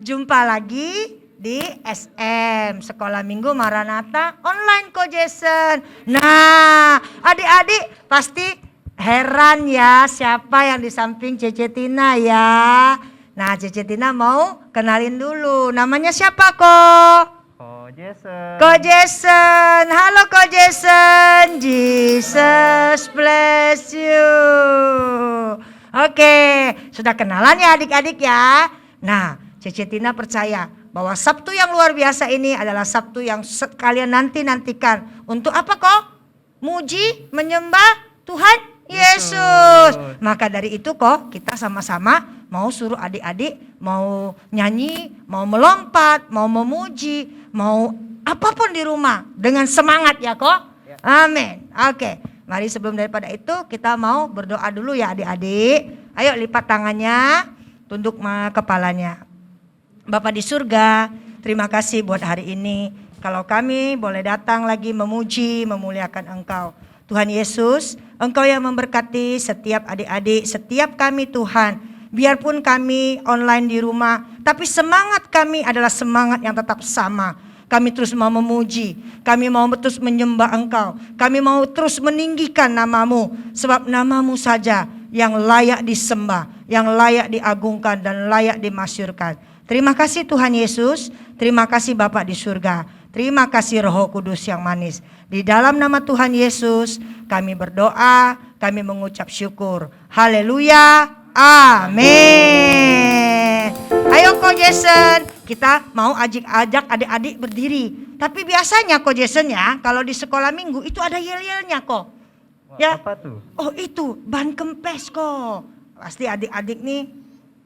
Jumpa lagi di SM Sekolah Minggu Maranatha Online Ko Jason. Nah, adik-adik pasti heran ya siapa yang di samping Cece Tina ya. Nah, Cece Tina mau kenalin dulu. Namanya siapa Ko? Jason. Ko Jason. Halo Ko Jason. Jesus bless you. Oke, sudah kenalan ya adik-adik ya. Nah, Cece Tina percaya bahwa Sabtu yang luar biasa ini adalah Sabtu yang kalian nantikan. Untuk apa kok? Muji, menyembah Tuhan Yesus. Maka dari itu kok kita sama-sama mau suruh adik-adik mau nyanyi, mau melompat, mau memuji, mau apapun di rumah dengan semangat ya kok. Amin. Oke, mari sebelum daripada itu kita mau berdoa dulu ya adik-adik. Ayo lipat tangannya, tunduk kepalanya. Bapa di surga, terima kasih buat hari ini. Kalau kami boleh datang lagi memuji, memuliakan Engkau. Tuhan Yesus, Engkau yang memberkati setiap adik-adik, setiap kami Tuhan. Biarpun kami online di rumah, tapi semangat kami adalah semangat yang tetap sama. Kami terus mau memuji, kami mau terus menyembah Engkau. Kami mau terus meninggikan nama-Mu, sebab nama-Mu saja yang layak disembah, yang layak diagungkan dan layak dimasyurkan. Terima kasih Tuhan Yesus, terima kasih Bapa di surga, terima kasih Roh Kudus yang manis. Di dalam nama Tuhan Yesus kami berdoa, kami mengucap syukur. Haleluya, amin. Ayo Ko Jason, kita mau ajak adik-adik berdiri. Tapi biasanya Ko Jason ya, kalau di sekolah minggu itu ada yel-yelnya kok. Ya. Apa tuh? Oh itu, ban kempes kok. Pasti adik-adik nih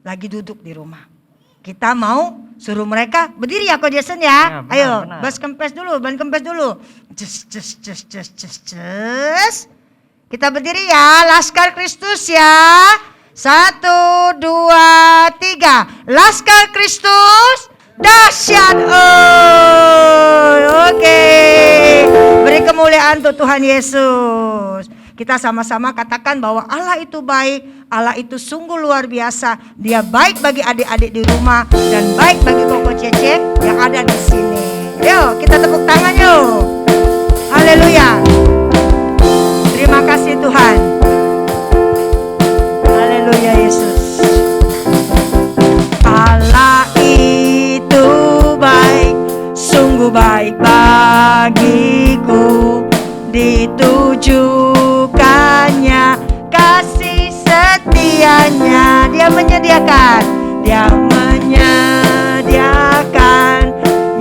lagi duduk di rumah. Kita mau suruh mereka berdiri ya Ko Jason ya. Ya, benar, ayo, benar. ban kempes dulu. Kita berdiri ya, Laskar Kristus ya. 1, 2, 3. Laskar Kristus dahsyat. Oke. Beri kemuliaan untuk Tuhan Yesus. Kita sama-sama katakan bahwa Allah itu baik, Allah itu sungguh luar biasa. Dia baik bagi adik-adik di rumah dan baik bagi Koko Cece yang ada di sini. Yuk, kita tepuk tangan yuk. Haleluya. Terima kasih Tuhan. Haleluya Yesus. Allah itu baik, sungguh baik bagiku. Ditujukannya kasih setianya. Dia menyediakan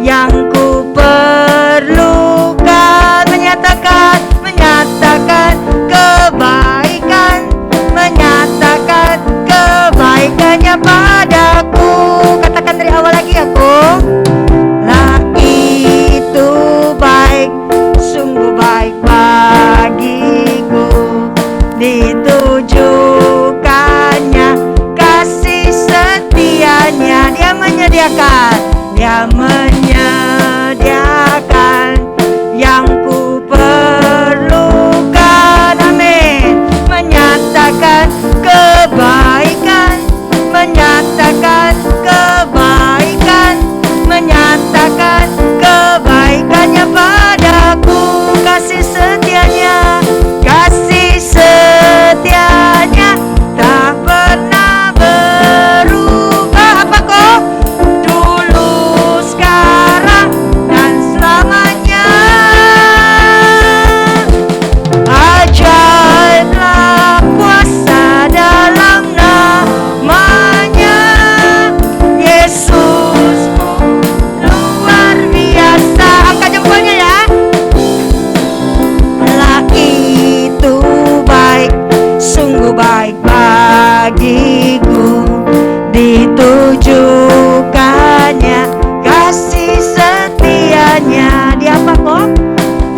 yang ku perlukan. Menyatakan kebaikannya padaku. Katakan dari awal lagi aku. Lah itu baik, sungguh baik bagiku. Ditujukannya kasih setianya. Dia menyediakan yang ku perlukan. Amin. Menyatakan kebaikannya padaku. Kasih setianya tak pernah berubah. Apa kok? Dulu, sekarang, dan selamanya. Ajaiblah kuasa dalam namanya. Yesusmu luar biasa. Angkat jempolnya ya. Allah itu baik, sungguh baik bagiku. Ditujukannya kasih setianya. Dia apa kok?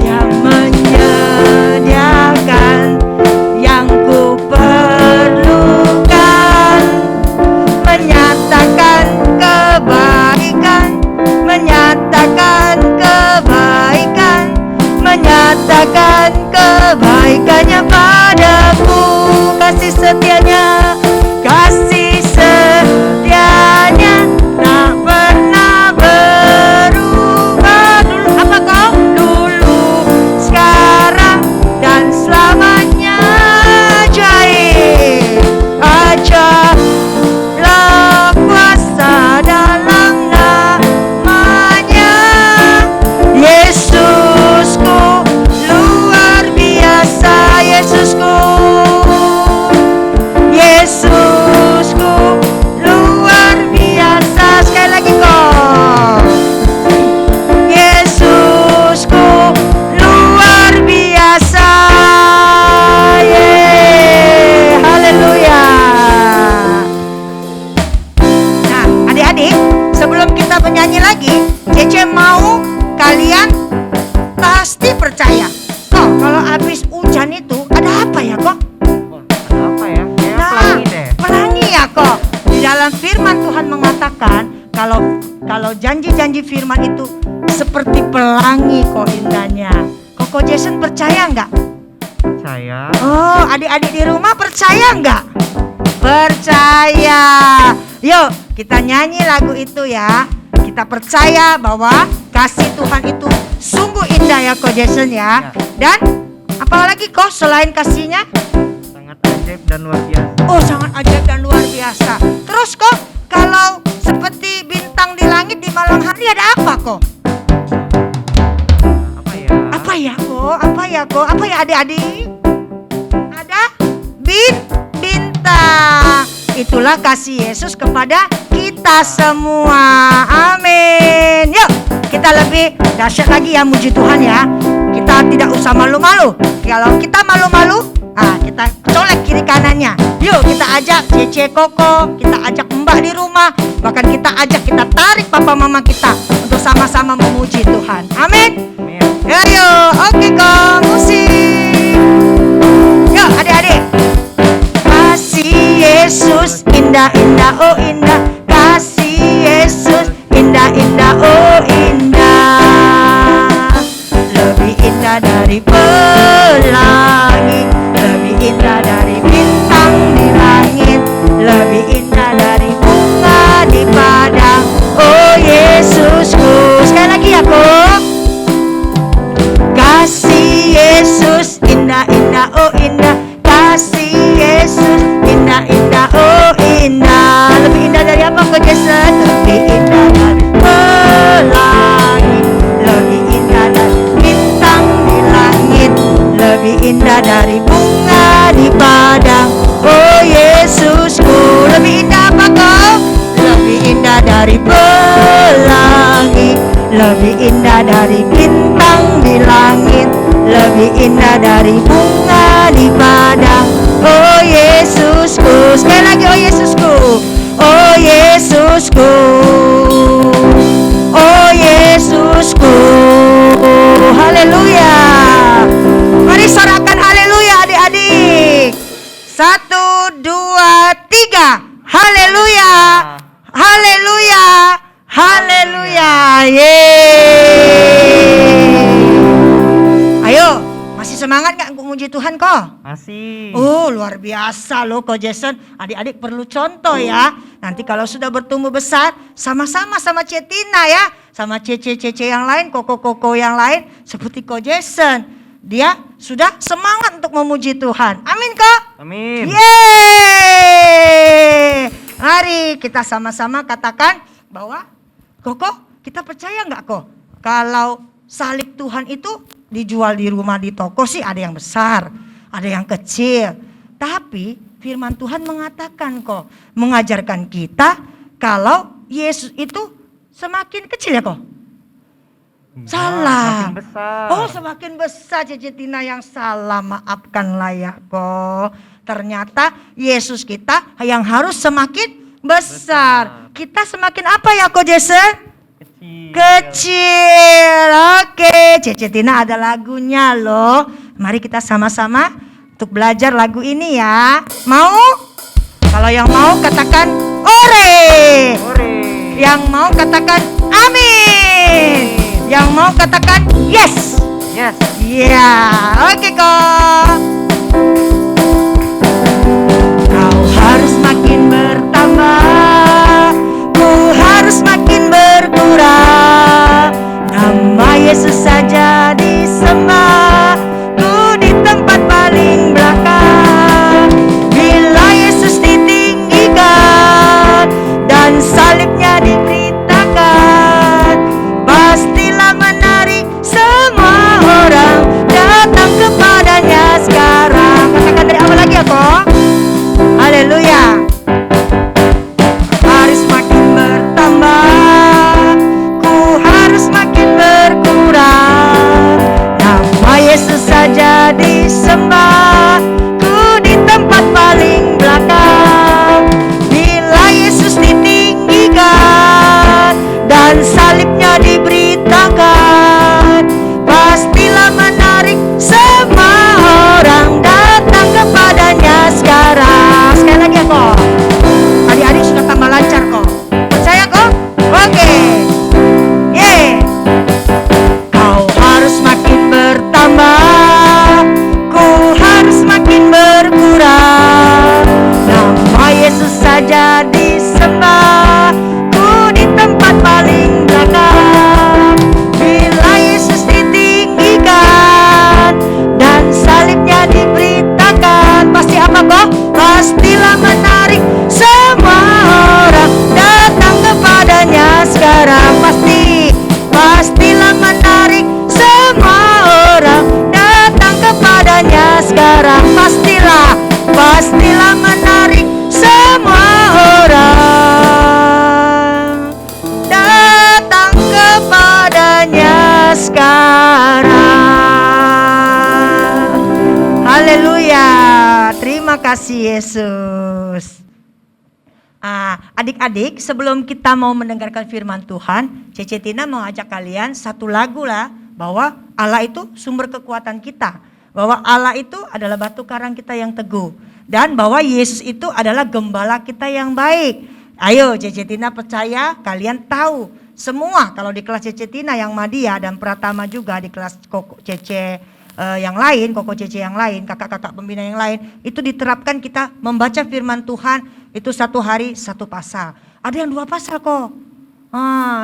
Dia menyediakan yang ku perlukan. Menyatakan kebaikannya padaku. Kasih setianya tak mengatakan kalau janji-janji firman itu seperti pelangi kok indahnya. Koko Jason percaya nggak? Percaya. Oh, adik-adik di rumah percaya nggak? Percaya. Yuk, kita nyanyi lagu itu ya. Kita percaya bahwa kasih Tuhan itu sungguh indah ya Ko Jason ya. Dan apalagi kok selain kasihnya? Sangat ajaib dan luar biasa. Oh, sangat ajaib dan luar biasa. Terus kok kalau seperti bintang di langit di malam hari ada apa kok? Apa ya? Apa ya kok? Apa ya kok? Apa ya adik-adik? Ada bintang. Itulah kasih Yesus kepada kita semua. Amin. Yuk, kita lebih dahsyat lagi ya muji Tuhan ya. Kita tidak usah malu-malu. Kalau kita malu-malu, kita colek kiri kanannya. Yuk kita ajak Cece Koko, kita ajak Mbak di rumah, bahkan kita tarik papa mama kita untuk sama-sama memuji Tuhan. Amin. Amin. Ayo, oke kok, musik. Yuk adik-adik. Kasih Yesus indah-indah, oh indah. Kasih Yesus indah-indah, oh indah. Lebih indah dari pelangi, lebih indah dari bintang di langit, lebih indah dari bunga di padang. Oh Yesusku. Sekali lagi ya kok. Kasih Yesus indah-indah, oh indah. Kasih Yesus indah-indah, oh indah. Lebih indah dari apa kok Jason? Lebih indah dari pelangi, lebih indah dari bintang di langit, lebih indah dari bunga di padang. Oh Yesusku. Lebih indah apa kau? Lebih indah dari pelangi, lebih indah dari bintang di langit, lebih indah dari bunga di padang. Oh Yesusku. Sekali lagi, oh Yesusku. Oh Yesusku. Oh Yesusku. Haleluya. Mari sorakan haleluya adik-adik. 1, 2, 3. Haleluya. Haleluya. Haleluya. Yeay. Ayo, masih semangat gak untuk muji Tuhan kok? Masih. Oh, luar biasa loh kok Jason. Adik-adik perlu contoh ya. Nanti kalau sudah bertumbuh besar, sama-sama sama Cetina ya, sama Cece-Cece yang lain, Koko-Koko yang lain, seperti kok Jason. Dia sudah semangat untuk memuji Tuhan. Amin kok? Amin. Yeay. Mari kita sama-sama katakan bahwa Koko, kita percaya nggak kok kalau salib Tuhan itu dijual di rumah di toko sih ada yang besar, ada yang kecil. Tapi firman Tuhan mengatakan kok, mengajarkan kita kalau Yesus itu semakin kecil ya kok? Salah. Semakin besar. Oh, semakin besar Cece Tina yang salah. Maafkanlah ya kok. Ternyata Yesus kita yang harus semakin besar. Kita semakin apa ya kok Jason? Kecil. Oke, Cece Tina ada lagunya loh. Mari kita sama-sama untuk belajar lagu ini ya. Mau? Kalau yang mau katakan ore. Ore. Yang mau katakan amin. Yang mau katakan yes. Yes. Iya, oke kok. Kau harus makin bertambah, ku harus makin berkurang. Nama Yesus saja disembah, ku di tempat paling belakang. Bila Yesus ditinggikan dan salibnya diberitakan, pastilah menarik semua orang datang kepadanya sekarang. kasih Yesus. Adik-adik, sebelum kita mau mendengarkan firman Tuhan, Cece Tina mau ajak kalian satu lagu lah, bahwa Allah itu sumber kekuatan kita, bahwa Allah itu adalah batu karang kita yang teguh, dan bahwa Yesus itu adalah gembala kita yang baik. Ayo Cece Tina percaya kalian tahu semua. Kalau di kelas Cece Tina yang Madia dan Pratama juga, di kelas Koko Cece yang lain, Koko Cece yang lain, kakak-kakak pembina yang lain, itu diterapkan kita membaca firman Tuhan itu satu hari satu pasal. Ada yang 2 pasal kok.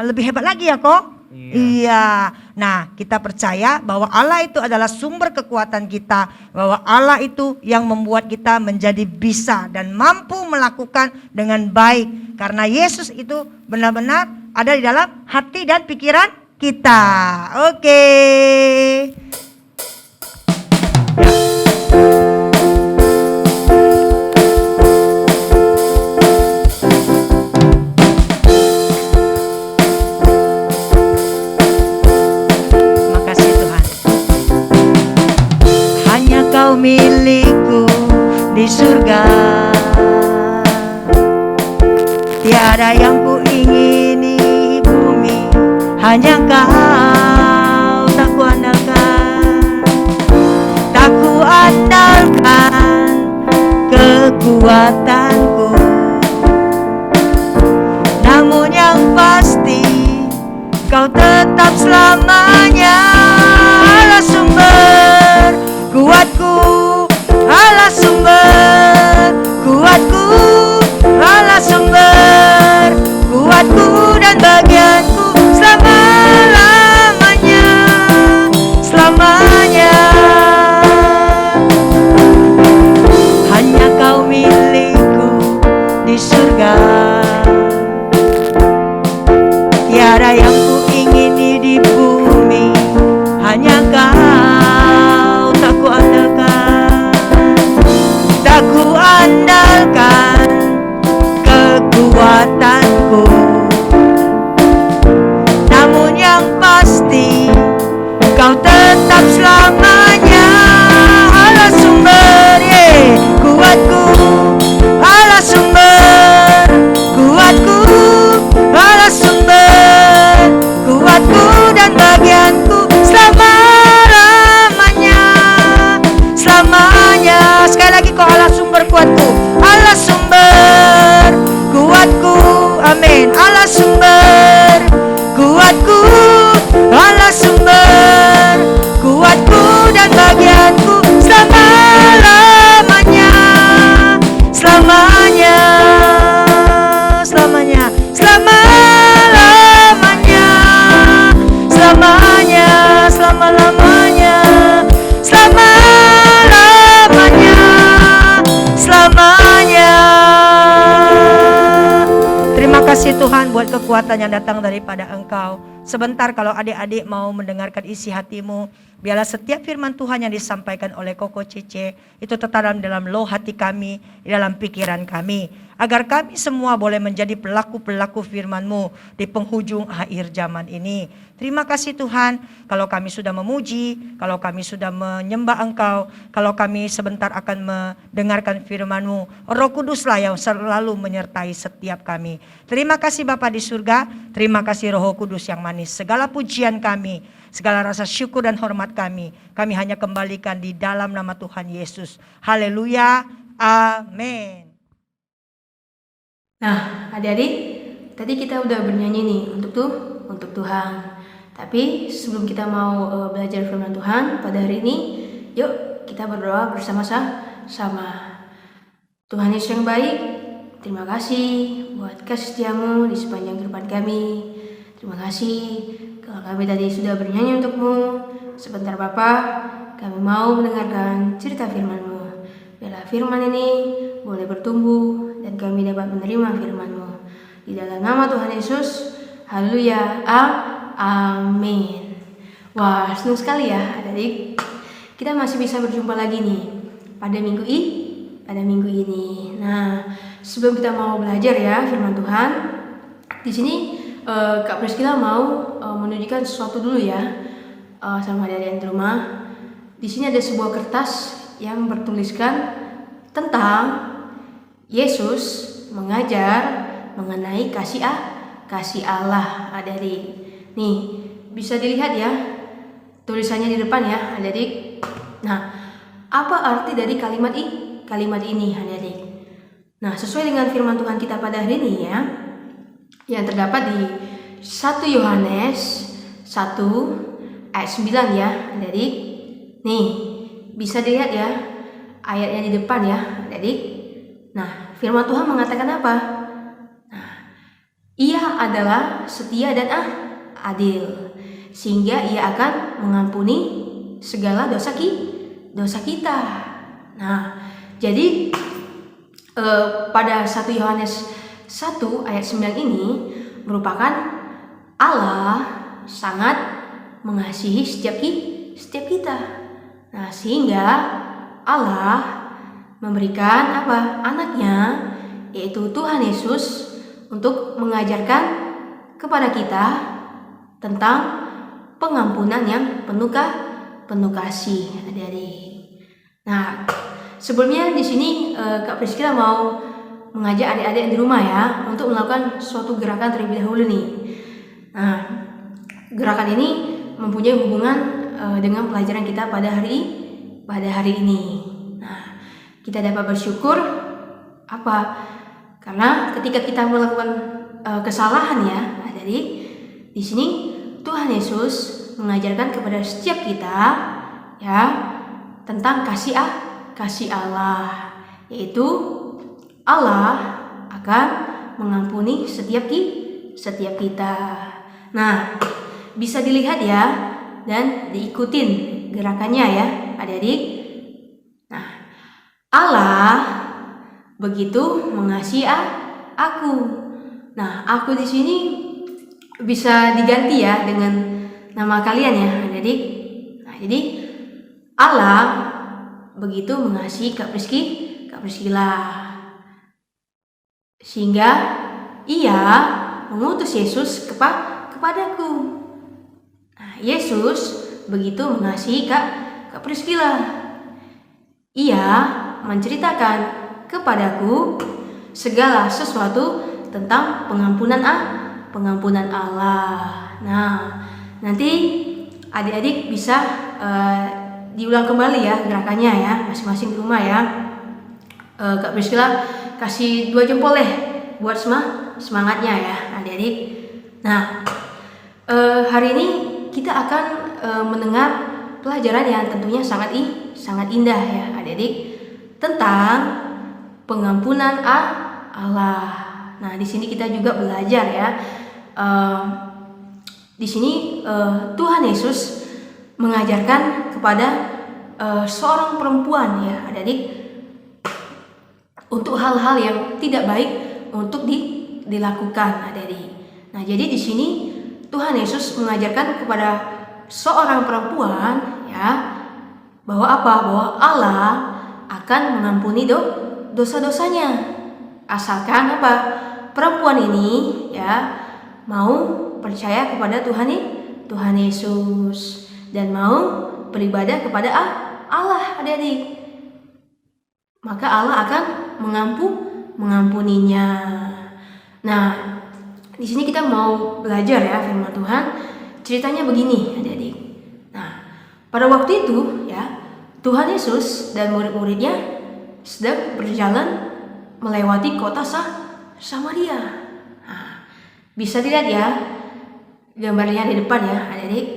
Lebih hebat lagi ya kok. Iya. Nah, kita percaya bahwa Allah itu adalah sumber kekuatan kita, bahwa Allah itu yang membuat kita menjadi bisa dan mampu melakukan dengan baik, karena Yesus itu benar-benar ada di dalam hati dan pikiran kita. Oke. Milikku di surga, tiada yang ku ingini bumi, hanya kau tak ku andalkan. Tak ku andalkan kekuatanku, namun yang pasti kau tetap selamanya Allah sumber kuatku, Allah sumber kuatku, Allah sumber kuatku dan bagianku selama-lamanya, selamanya. Hanya kau milikku di surga, tiada yang ku ingini di bumi, hanya kau tak ku andalkan. Tak ku andalkan kekuatanku, namun yang pasti kau tetap selamanya Allah sumber kuatku, Allah sumber kuatku, Allah sumber kuatku dan bagianku selama-lamanya, selamanya. Sekali lagi kau Allah sumber kuatku, Allah sumber kuatku, amin. Allah sumber kuatku, Allah sumber kuatku dan bagianku selama-lamanya, selamanya, selamanya, selama-lamanya, selamanya, selama-lamanya, selama-lamanya, selamanya. Terima kasih Tuhan buat kekuatan yang datang daripada Engkau. Sebentar kalau adik-adik mau mendengarkan isi hatimu, biarlah setiap firman Tuhan yang disampaikan oleh Koko Cece itu tertanam dalam loh hati kami, di dalam pikiran kami, agar kami semua boleh menjadi pelaku-pelaku firman-Mu di penghujung akhir zaman ini. Terima kasih Tuhan, kalau kami sudah memuji, kalau kami sudah menyembah Engkau, kalau kami sebentar akan mendengarkan firman-Mu, Roh Kuduslah yang selalu menyertai setiap kami. Terima kasih Bapa di surga, terima kasih Roh Kudus yang manis. Segala pujian kami, segala rasa syukur dan hormat kami hanya kembalikan di dalam nama Tuhan Yesus. Haleluya, amin. Nah, adik-adik, tadi kita udah bernyanyi nih untuk Tuhan. Tapi sebelum kita mau belajar firman Tuhan pada hari ini, yuk kita berdoa bersama-sama. Tuhan Yesus yang baik, terima kasih buat kasih setiamu di sepanjang kehidupan kami. Terima kasih kalau kami tadi sudah bernyanyi untuk-Mu. Sebentar Bapa, kami mau mendengarkan cerita firman-Mu. Biarlah firman ini boleh bertumbuh dan kami dapat menerima firman-Mu. Di dalam nama Tuhan Yesus, haleluya, amin. Wah, senang sekali ya adik-adik. Kita masih bisa berjumpa lagi nih pada minggu ini. Nah, sebelum kita mau belajar ya firman Tuhan, di sini Kak Priscilla mau menunjukkan sesuatu dulu ya sama adik-adik di rumah. Di sini ada sebuah kertas yang bertuliskan tentang Yesus mengajar mengenai kasih Allah, adik-adik. Nih, bisa dilihat ya tulisannya di depan ya, adik-adik. Nah, apa arti dari kalimat ini, adik-adik? Nah, sesuai dengan firman Tuhan kita pada hari ini ya, yang terdapat di 1 Yohanes 1 ayat 9 ya, adik-adik. Nih, bisa dilihat ya ayatnya di depan ya, adik-adik. Nah, firman Tuhan mengatakan apa? Nah, Ia adalah setia dan adil, sehingga Ia akan mengampuni segala dosa kita. Nah, jadi pada 1 Yohanes 1 ayat 9 ini merupakan Allah sangat mengasihi setiap kita. Nah, sehingga Allah memberikan anaknya, yaitu Tuhan Yesus, untuk mengajarkan kepada kita tentang pengampunan yang penuh kasih, adik-adik. Nah, sebelumnya di sini Kak Priscilla mau mengajak adik-adik di rumah ya untuk melakukan suatu gerakan terlebih dahulu nih. Nah, gerakan ini mempunyai hubungan dengan pelajaran kita pada hari ini. Nah, kita dapat bersyukur karena ketika kita melakukan kesalahan ya, adik-adik, di sini Tuhan Yesus mengajarkan kepada setiap kita ya tentang kasih Allah, yaitu Allah akan mengampuni setiap kita. Nah, bisa dilihat ya dan diikutin gerakannya ya, adik-adik. Nah, Allah begitu mengasihi aku. Nah, aku di sini bisa diganti ya dengan nama kalian ya, adik-adik. Nah, jadi Allah begitu mengasihi Kak Priscilla, sehingga Ia mengutus Yesus kepadaku. Nah, Yesus begitu mengasihi Kak Priscilla. Ia menceritakan kepadaku segala sesuatu tentang pengampunan Allah. Nah, nanti adik-adik bisa diulang kembali ya gerakannya ya, masing-masing di rumah ya. Kak Priscilla kasih 2 jempol deh buat semangatnya ya, adik-adik. Nah, hari ini kita akan mendengar pelajaran yang tentunya sangat indah ya, adik-adik, tentang pengampunan Allah. Nah, di sini kita juga belajar ya. Di sini Tuhan Yesus mengajarkan kepada seorang perempuan ya, adik-adik, untuk hal-hal yang tidak baik untuk dilakukan, adik-adik. Nah, jadi di sini Tuhan Yesus mengajarkan kepada seorang perempuan ya bahwa Allah akan mengampuni dosa-dosanya, asalkan perempuan ini ya mau percaya kepada Tuhan Yesus dan mau beribadah kepada Allah, adik-adik. Maka Allah akan mengampuninya. Nah, di sini kita mau belajar ya firman Tuhan. Ceritanya begini, adik-adik. Nah, pada waktu itu ya, Tuhan Yesus dan murid-muridnya sedang berjalan melewati kota Samaria. Nah, bisa dilihat ya gambarnya di depan ya, adik-adik.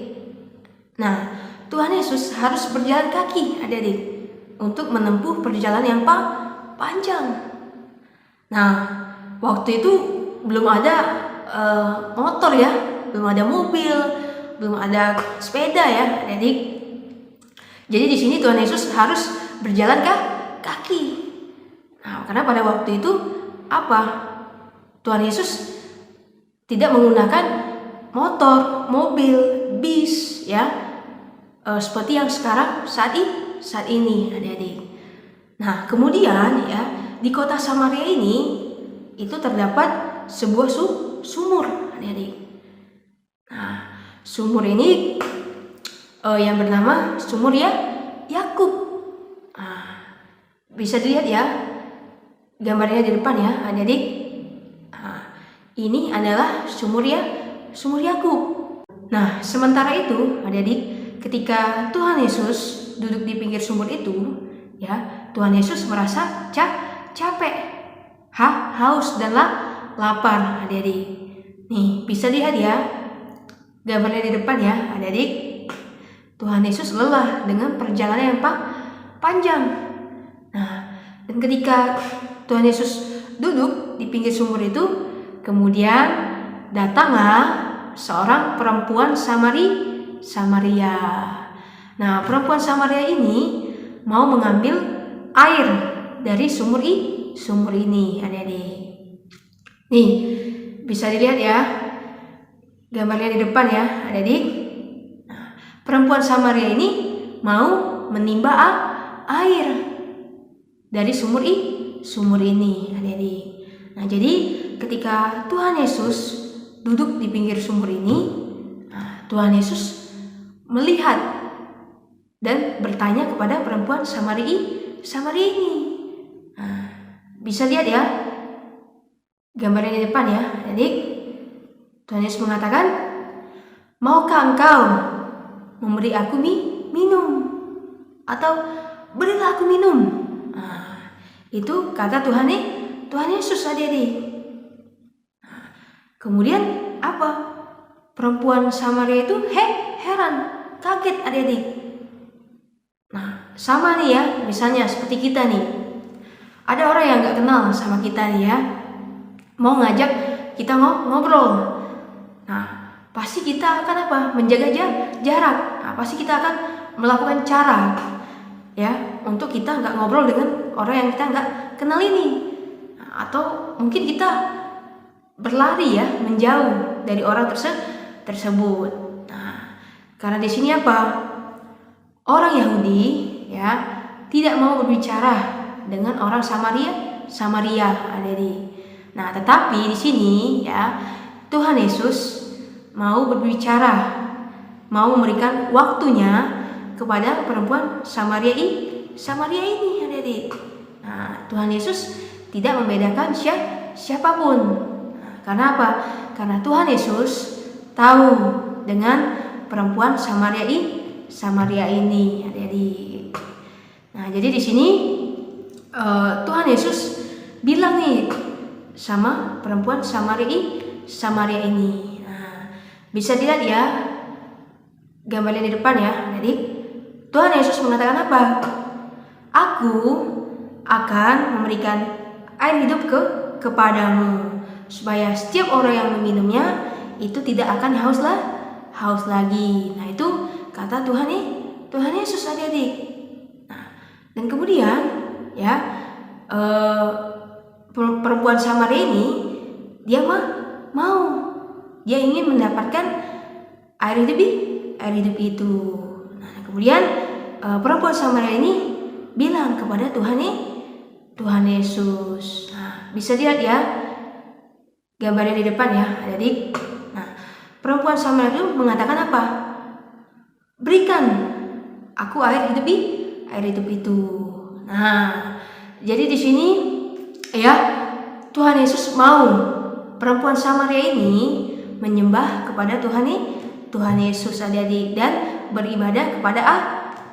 Nah, Tuhan Yesus harus berjalan kaki, adik-adik, untuk menempuh perjalanan yang panjang. Nah, waktu itu belum ada motor ya, belum ada mobil, belum ada sepeda ya, adik-adik. Jadi di sini Tuhan Yesus harus berjalan kaki. Nah, karena pada waktu itu Tuhan Yesus tidak menggunakan motor, mobil, bis ya, seperti yang sekarang saat ini, adik-adik. Nah, kemudian ya di kota Samaria ini itu terdapat sebuah sumur, adik-adik. Nah, sumur ini yang bernama sumur Yakub. Nah, bisa dilihat ya gambarnya di depan ya adik-adik. Ini adalah sumur Yakub. Nah, sementara itu adik-adik, ketika Tuhan Yesus duduk di pinggir sumur itu, ya, Tuhan Yesus merasa capek, haus dan lapar adik-adik. Nih, bisa lihat ya gambarnya di depan ya adik-adik. Tuhan Yesus lelah dengan perjalanan yang panjang. Nah, dan ketika Tuhan Yesus duduk di pinggir sumur itu, kemudian datanglah seorang perempuan Samaria. Nah, perempuan Samaria ini mau mengambil air dari sumur ini, adik-adik. Nih, bisa dilihat ya gambarnya di depan ya, adik-adik. Nah, perempuan Samaria ini mau menimba air dari sumur ini, adik-adik. Nah, jadi ketika Tuhan Yesus duduk di pinggir sumur ini, Tuhan Yesus melihat dan bertanya kepada perempuan Samaria ini. Nah, bisa lihat ya gambarnya di depan ya, adik. Tuhan Yesus mengatakan, maukah engkau memberi aku minum? Atau berilah aku minum. Nah, itu kata Tuhan Yesus, adik-adik. Kemudian apa? Perempuan Samaria itu heran, kaget adik-adik. Nah, sama nih ya, misalnya seperti kita nih. Ada orang yang gak kenal sama kita nih ya, mau ngajak kita ngobrol. Nah, pasti kita akan apa? Menjaga jarak. Nah, pasti kita akan melakukan cara ya untuk kita gak ngobrol dengan orang yang kita gak kenal ini. Nah, atau mungkin kita berlari ya, menjauh dari orang tersebut. Nah, karena di sini apa? Orang Yahudi ya tidak mau berbicara dengan orang Samaria, adik-adik. Nah, tetapi di sini ya Tuhan Yesus mau berbicara, mau memberikan waktunya kepada perempuan Samaria ini, adik-adik. Nah, Tuhan Yesus tidak membedakan siapapun. Karena apa? Karena Tuhan Yesus tahu dengan perempuan Samaria ini, adik-adik. Nah, jadi di sini Tuhan Yesus bilang nih sama perempuan Samaria ini. Nah, bisa dilihat ya gambarnya di depan ya, adik. Tuhan Yesus mengatakan apa? Aku akan memberikan air hidup kepadamu, supaya setiap orang yang meminumnya itu tidak akan haus lagi. Nah, itu kata Tuhan Yesus, adik-adik. Nah, dan kemudian ya perempuan Samaria ini dia ingin mendapatkan air hidup itu. Nah, kemudian perempuan Samaria ini bilang kepada Tuhan Yesus. Nah, bisa lihat ya gambarnya di depan ya, adik. Nah, perempuan Samaria itu mengatakan apa? Berikan aku air hidup itu. Nah, jadi di sini ya Tuhan Yesus mau perempuan Samaria ini menyembah kepada Tuhan Yesus, adik-adik, dan beribadah kepada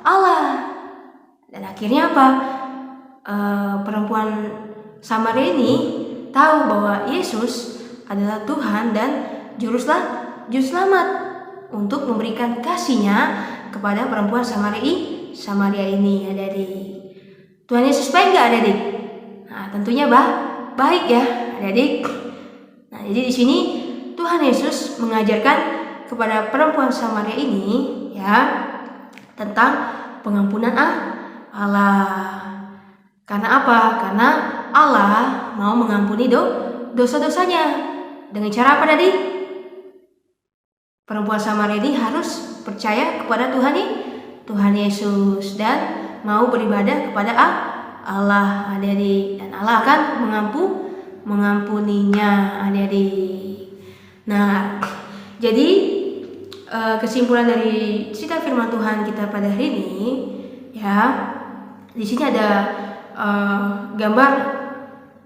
Allah. Dan akhirnya apa? Perempuan Samaria ini tahu bahwa Yesus adalah Tuhan dan juru selamat untuk memberikan kasih-Nya kepada perempuan Samaria ini, adik-adik. Tuhan Yesus baik nggak, adik-adik? Nah, tentunya baik ya, adik-adik. Nah, jadi di sini Tuhan Yesus mengajarkan kepada perempuan Samaria ini ya tentang pengampunan Allah. Karena apa? Karena Allah mau mengampuni dosa-dosanya. Dengan cara apa tadi? Perempuan Samaria ini harus percaya kepada Tuhan Yesus dan mau beribadah kepada Allah, adik-adik. Dan Allah akan mengampuninya, adik-adik. Nah, jadi kesimpulan dari cerita firman Tuhan kita pada hari ini ya, di sini ada gambar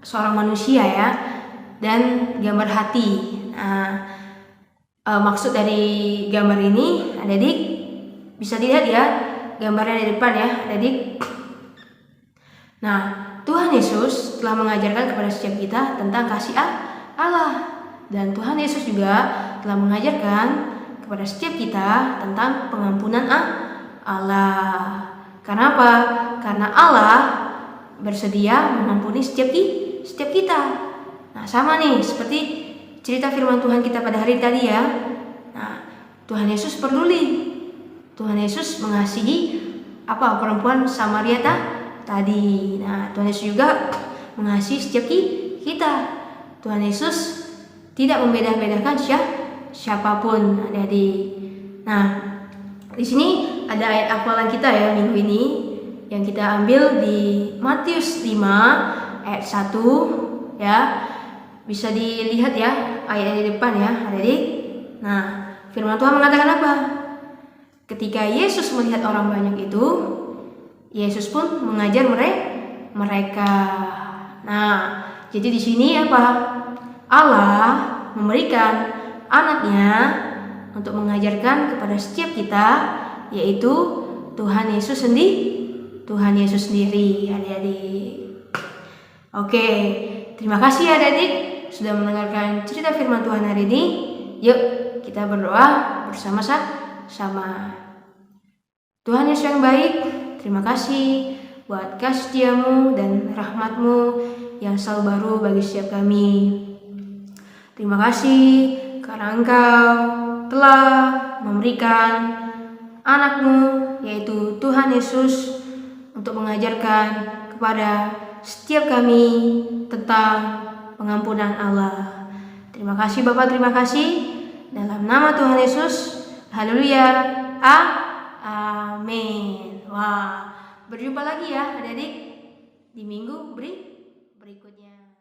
seorang manusia ya, dan gambar hati. Nah, maksud dari gambar ini, adik-adik bisa dilihat ya gambarnya di depan ya, adik-adik. Nah, Tuhan Yesus telah mengajarkan kepada setiap kita tentang kasih Allah, dan Tuhan Yesus juga telah mengajarkan kepada setiap kita tentang pengampunan Allah. Karena apa? Karena Allah bersedia mengampuni setiap kita. Nah, sama nih seperti cerita firman Tuhan kita pada hari tadi ya. Nah, Tuhan Yesus peduli. Tuhan Yesus mengasihi perempuan Samaria tadi. Nah, Tuhan Yesus juga mengasihi setiap kita. Tuhan Yesus tidak membeda-bedakan siapapun, adik-adik. Nah, di sini ada ayat hafalan kita ya minggu ini yang kita ambil di Matius 5 ayat 1 ya. Bisa dilihat ya ayat di depan ya, adik-adik. Nah, firman Tuhan mengatakan apa? Ketika Yesus melihat orang banyak itu, Yesus pun mengajar mereka. Nah, jadi di sini apa? Allah memberikan anaknya untuk mengajarkan kepada setiap kita, yaitu Tuhan Yesus sendiri, adik-adik. Oke, terima kasih adik-adik sudah mendengarkan cerita firman Tuhan hari ini. Yuk kita berdoa bersama-sama. Tuhan Yesus yang baik, terima kasih buat kasih setiamu dan rahmatmu yang selalu baru bagi setiap kami. Terima kasih karena Engkau telah memberikan anakmu, yaitu Tuhan Yesus, untuk mengajarkan kepada setiap kami tentang pengampunan Allah. Terima kasih Bapak, terima kasih. Dalam nama Tuhan Yesus, haleluya, amin. Wah, berjumpa lagi ya adik-adik di minggu berikutnya.